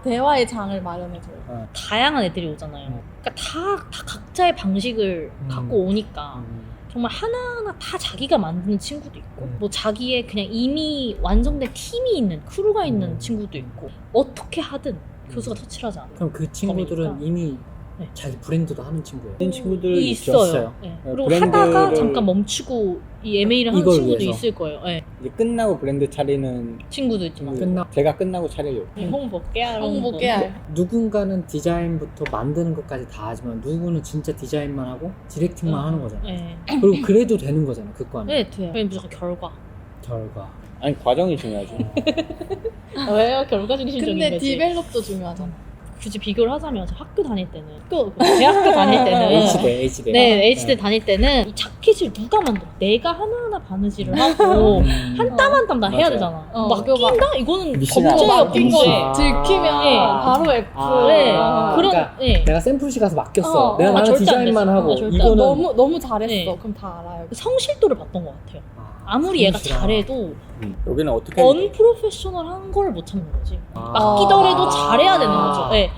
[SPEAKER 4] 대화의 장을 마련해줘요.
[SPEAKER 3] 다양한 애들이 오잖아요. 그러니까 다 각자의 방식을 갖고 오니까 정말 하나하나 다 자기가 만드는 친구도 있고 뭐 자기의 그냥 이미 완성된 팀이 있는 크루가 있는 친구도 있고 어떻게 하든 교수가 터치를 하지 않아요.
[SPEAKER 1] 그럼 그 친구들은
[SPEAKER 3] 그러니까.
[SPEAKER 1] 이미
[SPEAKER 3] 네.
[SPEAKER 1] 자기 브랜드도 하는 친구예요.
[SPEAKER 2] 그런 친구들
[SPEAKER 3] 있어요. 네. 그리고 하다가 잠깐 멈추고 이 MA를 하는
[SPEAKER 1] 이걸
[SPEAKER 3] 친구도
[SPEAKER 1] 위해서.
[SPEAKER 3] 있을 거예요. 네.
[SPEAKER 2] 이제 끝나고 브랜드 차리는
[SPEAKER 3] 친구도 있지만
[SPEAKER 2] 제가 끝나고 차리려고.
[SPEAKER 3] 홍보 깨알
[SPEAKER 4] 홍보 깨알.
[SPEAKER 1] 누군가는 디자인부터 만드는 것까지 다 하지만 누구는 진짜 디자인만 하고 디렉팅만 하는 거잖아.
[SPEAKER 3] 네.
[SPEAKER 1] 그리고 그래도 되는 거잖아. 그 과는.
[SPEAKER 3] 네, 돼요. 그냥 무조건 결과.
[SPEAKER 1] 결과.
[SPEAKER 2] 아니 과정이 중요하죠.
[SPEAKER 3] 왜요? 결과 중심적인
[SPEAKER 4] 근데
[SPEAKER 3] 거지.
[SPEAKER 4] 디벨롭도 중요하잖아.
[SPEAKER 3] 굳이 비교를 하자면 저 학교 다닐 때는 대학교 다닐 때는
[SPEAKER 1] H대.
[SPEAKER 3] 네, H대 다닐 때는 이 자켓을 누가 만들어? 내가 하나하나 바느질을 하고 한 땀 한 땀 다 해야
[SPEAKER 2] 맞아요.
[SPEAKER 3] 되잖아.
[SPEAKER 4] 어,
[SPEAKER 3] 맡긴다? 이거는
[SPEAKER 2] 미신아.
[SPEAKER 3] 범죄예요,
[SPEAKER 4] 맡긴 거
[SPEAKER 3] 범죄.
[SPEAKER 4] 들키면
[SPEAKER 3] 네.
[SPEAKER 4] 바로 F.
[SPEAKER 3] 네.
[SPEAKER 1] 아,
[SPEAKER 3] 그런
[SPEAKER 1] 그러니까
[SPEAKER 3] 네.
[SPEAKER 1] 내가 샘플시 가서 맡겼어.
[SPEAKER 4] 어,
[SPEAKER 1] 내가
[SPEAKER 4] 어,
[SPEAKER 1] 나는
[SPEAKER 3] 절대 안
[SPEAKER 1] 디자인만
[SPEAKER 3] 되지.
[SPEAKER 1] 하고
[SPEAKER 3] 절대 안
[SPEAKER 1] 이거는
[SPEAKER 4] 너무 잘했어.
[SPEAKER 3] 네.
[SPEAKER 4] 그럼 다 알아요.
[SPEAKER 3] 성실도를 봤던 것 같아요. 아무리 얘가
[SPEAKER 1] 성실한.
[SPEAKER 3] 잘해도
[SPEAKER 2] 여기는 어떻게
[SPEAKER 3] 언프로페셔널한 걸 못 참는 거지.
[SPEAKER 1] 아.
[SPEAKER 3] 맡기더라도
[SPEAKER 4] 아.
[SPEAKER 3] 잘해야 되는 거죠. 네.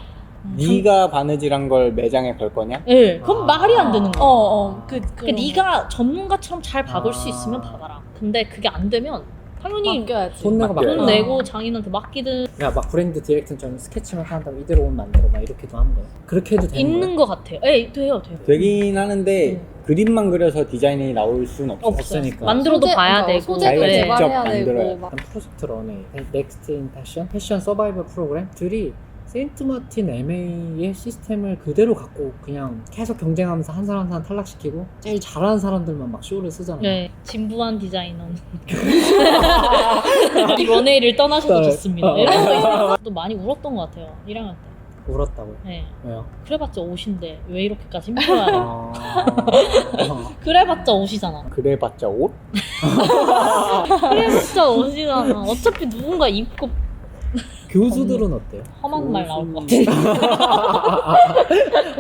[SPEAKER 2] 네가 바느질한 걸 매장에 걸 거냐?
[SPEAKER 3] 네. 그럼 말이 안 되는 거야.
[SPEAKER 4] 그러니까
[SPEAKER 3] 네가 전문가처럼 잘 박을 수 있으면 박아라. 근데 그게 안 되면 당연히
[SPEAKER 4] 맡겨야지.
[SPEAKER 1] 손 내고
[SPEAKER 2] 맡겨요.
[SPEAKER 3] 돈
[SPEAKER 1] 맡겨.
[SPEAKER 3] 내고 장인한테 맡기든
[SPEAKER 1] 야, 막 브랜드 디렉팅처럼 스케치만 한다고 이대로 옷 만들어 막 이렇게도 하는 거야. 그렇게 해도 되는
[SPEAKER 3] 있는
[SPEAKER 1] 거야?
[SPEAKER 3] 것 같아요. 예, 돼요.
[SPEAKER 2] 되긴 하는데 그림만 그려서 디자인이 나올 수는 없어.
[SPEAKER 1] 없으니까.
[SPEAKER 3] 만들어도 봐야 되고.
[SPEAKER 4] 소재도
[SPEAKER 2] 자기가
[SPEAKER 4] 개발해야
[SPEAKER 2] 직접
[SPEAKER 4] 되고
[SPEAKER 2] 만들어야
[SPEAKER 4] 막
[SPEAKER 1] 프로젝트 런에 넥스트 인 패션 서바이벌 프로그램들이 세인트마틴 MA의 시스템을 그대로 갖고 그냥 계속 경쟁하면서 한 사람 한 사람 탈락시키고 제일 잘하는 사람들만 막 쇼를 쓰잖아.
[SPEAKER 3] 네, 진부한 디자이너는 이 런웨이를 떠나셔도
[SPEAKER 1] 네.
[SPEAKER 3] 좋습니다. 이런 거 있어요. 또 많이 울었던 것 같아요. 1학년 때.
[SPEAKER 1] 울었다고요?
[SPEAKER 3] 네.
[SPEAKER 1] 왜요?
[SPEAKER 3] 그래봤자 옷인데 왜 이렇게까지 힘들어요?
[SPEAKER 1] 아...
[SPEAKER 3] 그래봤자 옷이잖아.
[SPEAKER 2] 그래봤자 옷?
[SPEAKER 3] 그래봤자 옷이잖아. 어차피 누군가 입고
[SPEAKER 1] 교수들은 어때요?
[SPEAKER 3] 험한 말 나올 것 같아.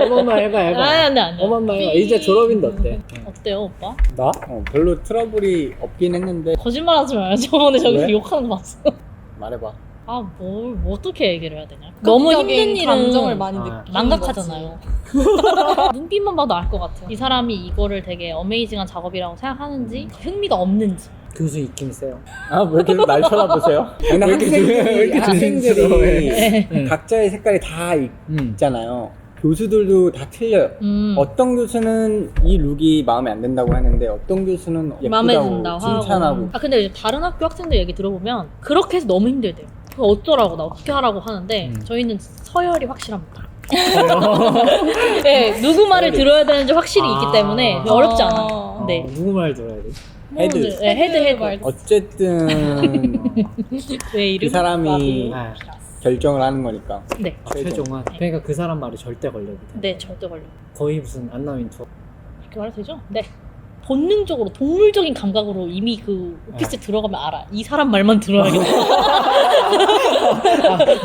[SPEAKER 1] 어머만 해봐.
[SPEAKER 3] 아니.
[SPEAKER 1] 어머만 해봐. 이제 졸업인데 어때?
[SPEAKER 3] 어때요, 오빠?
[SPEAKER 2] 나? 별로 트러블이 없긴 했는데
[SPEAKER 3] 거짓말하지 마요. 저번에 저기서
[SPEAKER 2] 왜?
[SPEAKER 3] 욕하는 거 봤어.
[SPEAKER 2] 말해봐.
[SPEAKER 3] 뭐 어떻게 얘기를 해야 되냐? 너무 힘든 일은
[SPEAKER 4] 감정을 많이
[SPEAKER 1] 아,
[SPEAKER 4] 느끼는
[SPEAKER 3] 망각하잖아요. 눈빛만 봐도 알 것 같아요. 이 사람이 이거를 되게 어메이징한 작업이라고 생각하는지 흥미가 없는지.
[SPEAKER 1] 교수 있긴 세요.
[SPEAKER 2] 왜 계속 날 쳐다보세요? 근데 학생들이
[SPEAKER 1] 네.
[SPEAKER 2] 각자의 색깔이 다
[SPEAKER 1] 음.
[SPEAKER 2] 있잖아요. 교수들도 다 틀려요. 어떤 교수는 이 룩이 마음에 안 든다고 하는데 어떤 교수는
[SPEAKER 3] 마음에
[SPEAKER 2] 예쁘다고
[SPEAKER 3] 든다고
[SPEAKER 2] 칭찬하고
[SPEAKER 3] 하고. 근데 이제 다른 학교 학생들 얘기 들어보면 그렇게 해서 너무 힘들대요. 그거 어쩌라고 나 어떻게 하라고 하는데 저희는 서열이 확실합니다. 네, 누구 말을 들어야 되는지 확실히 있기 때문에 어렵지 않아요. 네.
[SPEAKER 1] 누구 말 들어야 돼?
[SPEAKER 2] 헤드.
[SPEAKER 3] 네, 헤드.
[SPEAKER 2] 어쨌든
[SPEAKER 3] 왜 이름?
[SPEAKER 2] 그 사람이
[SPEAKER 1] 아,
[SPEAKER 2] 결정을 하는 거니까.
[SPEAKER 3] 네.
[SPEAKER 1] 최종은. 그러니까 그 사람 말이 절대 걸려도 돼.
[SPEAKER 3] 네, 절대 걸려.
[SPEAKER 1] 거의 무슨 안나윈 투어.
[SPEAKER 3] 그렇게 말해도 되죠? 네. 본능적으로 동물적인 감각으로 이미 그 오피스에 들어가면 알아. 이 사람 말만 들어야겠다.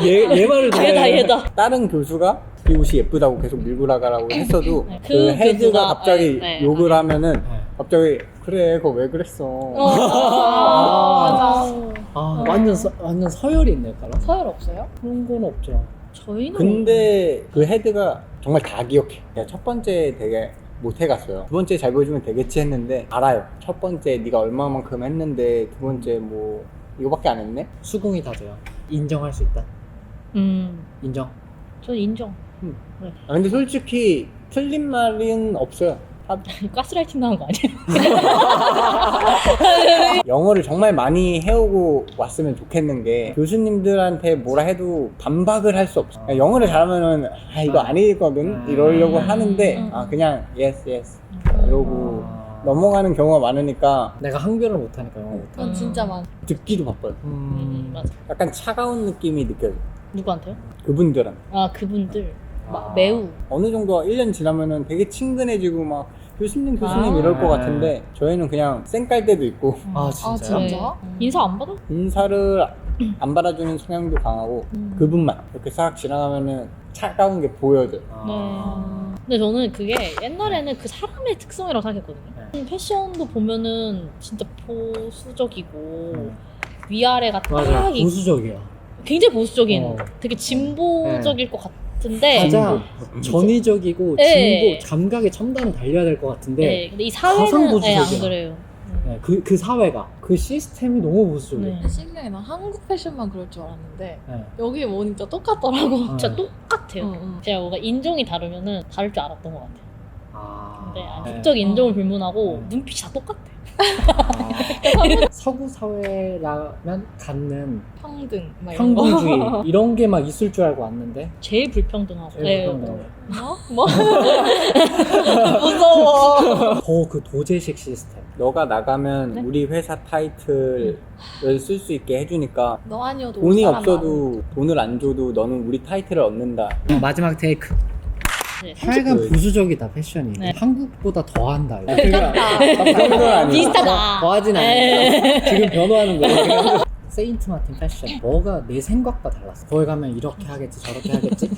[SPEAKER 1] 얘 말을 들어야
[SPEAKER 3] 얘다.
[SPEAKER 2] 다른 교수가 이 옷이 예쁘다고 계속 밀고 나가라고 했어도
[SPEAKER 3] 네,
[SPEAKER 2] 그
[SPEAKER 3] 그
[SPEAKER 2] 헤드가
[SPEAKER 3] 교수가,
[SPEAKER 2] 갑자기
[SPEAKER 3] 네,
[SPEAKER 2] 욕을
[SPEAKER 3] 네.
[SPEAKER 2] 하면은 갑자기 그래 그거 왜 그랬어.
[SPEAKER 1] 아, 완전 서열이 있네, 까라.
[SPEAKER 4] 서열 없어요?
[SPEAKER 1] 그런 건 없죠.
[SPEAKER 3] 저희는
[SPEAKER 2] 근데 그 헤드가 정말 다 기억해. 내가 첫 번째 되게 못 해갔어요. 두 번째 잘 보여주면 되겠지 했는데 알아요. 첫 번째 네가 얼마만큼 했는데 두 번째 뭐 이거밖에 안 했네?
[SPEAKER 1] 수긍이 다 돼요. 인정할 수 있다. 인정.
[SPEAKER 3] 저는 인정.
[SPEAKER 2] 근데 솔직히 틀린 말은 없어요.
[SPEAKER 3] 가스라이팅 당한 거 아니에요?
[SPEAKER 2] 영어를 정말 많이 해오고 왔으면 좋겠는 게 교수님들한테 뭐라 해도 반박을 할 수 없어. 그냥 영어를 잘하면은 이거 아니거든 이러려고 하는데 그냥 yes 이러고 넘어가는 경우가 많으니까
[SPEAKER 1] 내가 항변을 못하니까 영어 못하니까.
[SPEAKER 4] 그건 진짜 많아.
[SPEAKER 2] 듣기도 바빠요.
[SPEAKER 3] 맞아.
[SPEAKER 2] 약간 차가운 느낌이 느껴요.
[SPEAKER 3] 누구한테요?
[SPEAKER 2] 그분들은
[SPEAKER 3] 그분들 매우
[SPEAKER 2] 어느 정도 1년 지나면은 되게 친근해지고 막 교수님 이럴 것 같은데 저희는 그냥 쌩깔 때도 있고
[SPEAKER 1] 아, 진짜요?
[SPEAKER 3] 네.
[SPEAKER 4] 진짜?
[SPEAKER 3] 인사 안 받아?
[SPEAKER 2] 인사를 안 받아주는 성향도 강하고 그분만 이렇게 싹 지나가면은 차가운 게 보여져요.
[SPEAKER 3] 근데 저는 그게 옛날에는 그 사람의 특성이라고 생각했거든요. 패션도 보면은 진짜 보수적이고 위아래가
[SPEAKER 1] 맞아.
[SPEAKER 3] 딱
[SPEAKER 1] 보수적이야.
[SPEAKER 3] 굉장히 보수적인
[SPEAKER 1] 어.
[SPEAKER 3] 되게 진보적일 것 같은데
[SPEAKER 1] 가장 전위적이고
[SPEAKER 3] 네.
[SPEAKER 1] 진보 감각의 첨단을 달려야 될 것 같은데
[SPEAKER 3] 네, 근데 이
[SPEAKER 1] 가장
[SPEAKER 3] 사회는
[SPEAKER 1] 보수적이야.
[SPEAKER 3] 안 그래요.
[SPEAKER 1] 네, 그 사회가 그 시스템이 너무 보수적이야.
[SPEAKER 3] 네.
[SPEAKER 4] 신기해. 나 한국 패션만 그럴 줄 알았는데
[SPEAKER 1] 네.
[SPEAKER 4] 여기 오니까 똑같더라고.
[SPEAKER 1] 어.
[SPEAKER 3] 진짜 똑같아요. 제가 뭔가 인종이 다르면은 다를 줄 알았던 것 같아요.
[SPEAKER 1] 아,
[SPEAKER 3] 근데
[SPEAKER 1] 네.
[SPEAKER 3] 국적 인종을 불문하고
[SPEAKER 1] 네.
[SPEAKER 3] 눈빛이 다 똑같아.
[SPEAKER 1] 서구 사회라면 갖는
[SPEAKER 4] 평등 막 이런 거.
[SPEAKER 1] 평등주의 이런 게 막 있을 줄 알고 왔는데
[SPEAKER 3] 제일 불평등하고.
[SPEAKER 1] 제일 불평등하고.
[SPEAKER 4] 뭐? 무서워.
[SPEAKER 1] 더 그 도제식 시스템.
[SPEAKER 2] 너가 나가면
[SPEAKER 3] 네?
[SPEAKER 2] 우리 회사 타이틀을 쓸 수 있게 해주니까
[SPEAKER 4] 너 아니어도
[SPEAKER 2] 돈이
[SPEAKER 4] 올 사람
[SPEAKER 2] 없어도 돈을 안 줘도 너는 우리 타이틀을 얻는다.
[SPEAKER 1] 마지막 테이크.
[SPEAKER 3] 네.
[SPEAKER 1] 하여간
[SPEAKER 2] 그-
[SPEAKER 1] 부수적이다 패션이.
[SPEAKER 3] 네.
[SPEAKER 1] 한국보다 더한다. 이거.
[SPEAKER 2] 그 정도는 아니고.
[SPEAKER 3] 비슷하다.
[SPEAKER 1] 더하진
[SPEAKER 3] 네.
[SPEAKER 1] 않아. 지금 변호하는 거야. 세인트 마틴 패션. 뭐가 내 생각과 달랐어. 거기 가면 이렇게 하겠지, 저렇게 하겠지.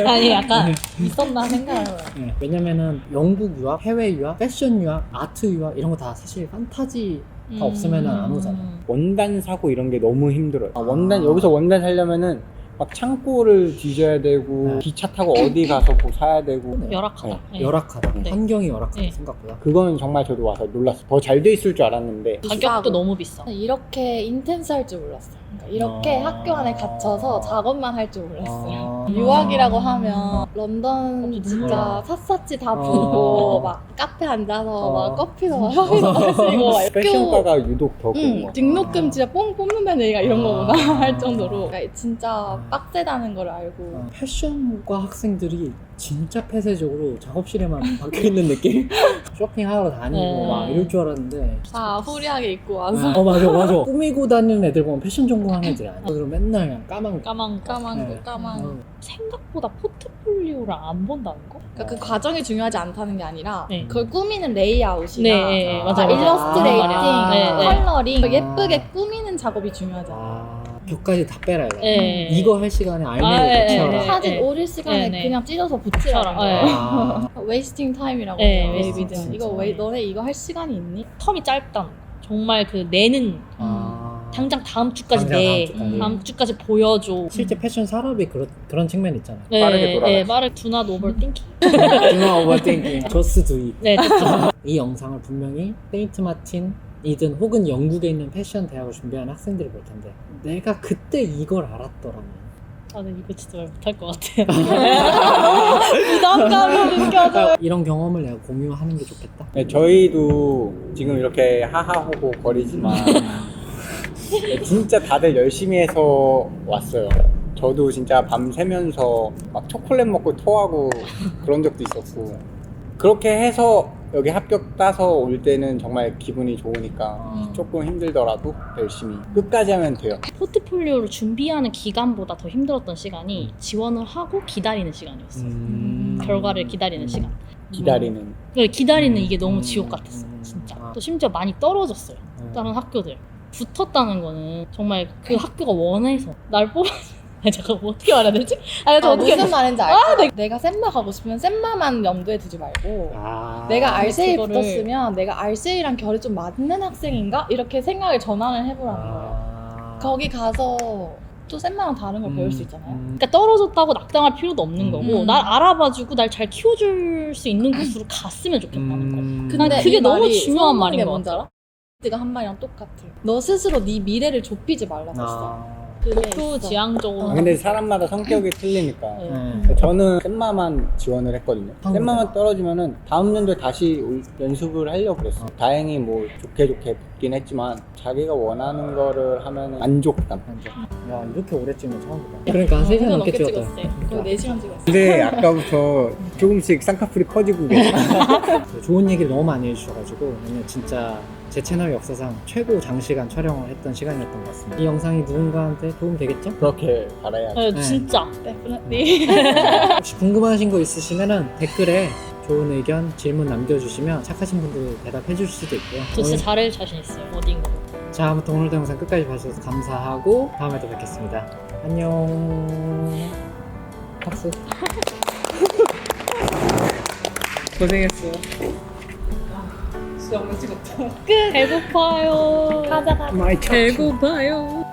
[SPEAKER 3] 아니 약간 있었나 생각을.
[SPEAKER 1] 네. 왜냐면은 영국 유학, 해외 유학, 패션 유학, 아트 유학 이런 거 다 사실 판타지가 없으면은 안 오잖아.
[SPEAKER 2] 원단 사고 이런 게 너무 힘들어요. 원단 여기서 원단 사려면은 막 창고를 뒤져야 되고
[SPEAKER 1] 네.
[SPEAKER 2] 기차 타고 어디 가서 뭐 사야 되고
[SPEAKER 3] 열악하다. 네.
[SPEAKER 1] 열악하다.
[SPEAKER 2] 네.
[SPEAKER 1] 환경이 열악하다
[SPEAKER 3] 네.
[SPEAKER 1] 생각보다.
[SPEAKER 2] 그거는 정말 저도 와서 놀랐어요. 더 잘 돼 있을 줄 알았는데
[SPEAKER 3] 가격도 너무 비싸.
[SPEAKER 4] 이렇게 인텐스할 줄 몰랐어. 그러니까 이렇게
[SPEAKER 1] 아.
[SPEAKER 4] 학교 안에 갇혀서 작업만 할 줄 몰랐어요.
[SPEAKER 1] 아.
[SPEAKER 4] 유학이라고 하면 런던 진짜 샅샅이 다 보고 막 카페 앉아서 막 커피도 마시고 막
[SPEAKER 2] 패션과가 유독 더 그런 거 같아요.
[SPEAKER 4] 등록금 진짜 뽕 뽑는다는 얘기가 이런
[SPEAKER 1] 아.
[SPEAKER 4] 거구나 할 정도로 그러니까 진짜 빡세다는 걸 알고
[SPEAKER 1] 패션과 학생들이 진짜 폐쇄적으로 작업실에만 박혀있는 느낌? 쇼핑하러 다니고
[SPEAKER 3] 네.
[SPEAKER 1] 막 이럴 줄 알았는데
[SPEAKER 4] 다 후리하게 입고 와서
[SPEAKER 1] 맞아 꾸미고 다니는 애들 보면 패션 전공하는 애들이 아니야. 그럼 맨날 그냥 까만 거.
[SPEAKER 3] 까만 거.
[SPEAKER 4] 까만
[SPEAKER 1] 네.
[SPEAKER 4] 거 까만 거.
[SPEAKER 3] 생각보다 포트폴리오를 안 본다는 거?
[SPEAKER 4] 그러니까 그 과정이 중요하지 않다는 게 아니라
[SPEAKER 3] 네.
[SPEAKER 4] 그걸 꾸미는 레이아웃이나
[SPEAKER 3] 네, 네, 맞아요.
[SPEAKER 4] 일러스트레이팅,
[SPEAKER 3] 아, 네, 네.
[SPEAKER 4] 컬러링 예쁘게 꾸미는 작업이 중요하잖아.
[SPEAKER 1] 아, 벽까지 다 빼라 이거.
[SPEAKER 3] 네.
[SPEAKER 1] 이거 할 시간에 알맹이를
[SPEAKER 3] 아, 네,
[SPEAKER 1] 더 채워라.
[SPEAKER 3] 네.
[SPEAKER 4] 사진 오릴 시간에
[SPEAKER 3] 네, 네.
[SPEAKER 4] 그냥 찢어서 붙이라는
[SPEAKER 3] 붙여라.
[SPEAKER 4] 거야.
[SPEAKER 1] 아,
[SPEAKER 4] 웨이스팅 타임이라고
[SPEAKER 3] 네,
[SPEAKER 4] 해요.
[SPEAKER 3] 웨이스팅
[SPEAKER 4] 웨이비드.
[SPEAKER 3] 타임.
[SPEAKER 4] 이거 왜 너네 이거 할 시간이 있니?
[SPEAKER 3] 텀이 짧다. 정말 그 내는
[SPEAKER 1] 아.
[SPEAKER 3] 당장 다음 주까지
[SPEAKER 1] 당장
[SPEAKER 3] 내.
[SPEAKER 1] 다음 주까지.
[SPEAKER 3] 다음 주까지 보여줘.
[SPEAKER 1] 실제 패션 산업이 그런 측면 있잖아요.
[SPEAKER 2] 빠르게 돌아가지.
[SPEAKER 3] 네, 말을 do not overthink.
[SPEAKER 1] 누나 오버띵킹. 저스 두이.
[SPEAKER 3] 네, 됐죠.
[SPEAKER 1] 이 영상을 분명히 세인트 마틴이든 혹은 영국에 있는 패션 대학을 준비하는 학생들이 볼 텐데 내가 그때 이걸 알았더라면
[SPEAKER 3] 나는 이거 진짜 말 못할 것 같아요. 부담감이 느껴져.
[SPEAKER 1] 이런 경험을 내가 공유하는 게 좋겠다.
[SPEAKER 2] 네, 저희도 지금 이렇게 하하호호 거리지만 진짜 다들 열심히 해서 왔어요. 저도 진짜 밤 새면서 막 초콜릿 먹고 토하고 그런 적도 있었고 그렇게 해서 여기 합격 따서 올 때는 정말 기분이 좋으니까 조금 힘들더라도 열심히 끝까지 하면 돼요.
[SPEAKER 3] 포트폴리오를 준비하는 기간보다 더 힘들었던 시간이 지원을 하고 기다리는 시간이었어요. 결과를 기다리는 시간.
[SPEAKER 2] 기다리는
[SPEAKER 3] 기다리는 이게 너무 지옥 같았어요. 진짜.
[SPEAKER 1] 아.
[SPEAKER 3] 또 심지어 많이 떨어졌어요. 다른 학교들. 붙었다는 거는 정말 그 학교가 원해서 날 뽑아. 잠깐 뭐 어떻게 말해야 되지? 어떻게
[SPEAKER 4] 무슨 말인지 알까? 내가 셈마 가고 싶으면 셈마만 염두에 두지 말고
[SPEAKER 1] 아.
[SPEAKER 4] 내가 RCA
[SPEAKER 3] 그거를-
[SPEAKER 4] 붙었으면 내가 RCA랑 결이 좀 맞는 학생인가? 이렇게 생각을 전환을 해보라는 거예요.
[SPEAKER 1] 아.
[SPEAKER 4] 거기 가서 또 셈마랑 다른 걸 배울 수 있잖아요.
[SPEAKER 3] 그러니까 떨어졌다고 낙담할 필요도 없는 거고
[SPEAKER 4] 음.
[SPEAKER 3] 날 알아봐주고 날 잘 키워줄 수 있는 곳으로 갔으면 좋겠다는 거.
[SPEAKER 1] 근데
[SPEAKER 3] 그게
[SPEAKER 4] 이
[SPEAKER 3] 너무
[SPEAKER 4] 말이
[SPEAKER 3] 중요한
[SPEAKER 4] 서운한
[SPEAKER 3] 말인
[SPEAKER 4] 게
[SPEAKER 3] 것
[SPEAKER 4] 뭔지
[SPEAKER 3] 같아.
[SPEAKER 4] 알아? 네가 한 말이랑 똑같아. 너 스스로 네 미래를 좁히지 말라고 했어.
[SPEAKER 1] 아.
[SPEAKER 4] 그게
[SPEAKER 3] 목표
[SPEAKER 4] 있어.
[SPEAKER 3] 지향적으로.
[SPEAKER 2] 아, 근데 사람마다 성격이 틀리니까
[SPEAKER 3] 네.
[SPEAKER 2] 저는 셈마만 지원을 했거든요. 셈마만 떨어지면은 다음 년도에 다시 연습을 하려고 그랬어. 다행히 뭐 좋게 붙긴 했지만 자기가 원하는 거를 하면 만족감.
[SPEAKER 1] 야 이렇게 오래 찍는 거 처음 보다. 그러니까 한 3시간 넘게 찍었다.
[SPEAKER 3] 찍었어요.
[SPEAKER 4] 거의 4시간 찍었어.
[SPEAKER 2] 근데 아까부터 조금씩 쌍꺼풀이 커지고 계세요.
[SPEAKER 1] 좋은 얘기를 너무 많이 해주셔가지고 오늘 진짜 제 채널 역사상 최고 장시간 촬영을 했던 시간이었던 것 같습니다. 이 영상이 누군가한테 도움 되겠죠?
[SPEAKER 2] 그렇게 바라야죠.
[SPEAKER 3] 네,
[SPEAKER 1] 네.
[SPEAKER 3] 진짜.
[SPEAKER 4] Definitely.
[SPEAKER 1] 혹시 궁금하신 거 있으시면은 댓글에 좋은 의견, 질문 남겨주시면 착하신 분들 대답해 주실 수도 있고요.
[SPEAKER 3] 저 진짜
[SPEAKER 1] 오늘-
[SPEAKER 3] 잘할 자신 있어요. 어딘가.
[SPEAKER 1] 자, 아무튼 오늘도 영상 끝까지 봐주셔서 감사하고 다음에 또 뵙겠습니다. 안녕. 박수. 고생했어.
[SPEAKER 4] 너무 찍었죠.
[SPEAKER 3] 배고파요.
[SPEAKER 4] 가자 가자.
[SPEAKER 2] 많이 쳤죠.
[SPEAKER 3] 배고파요.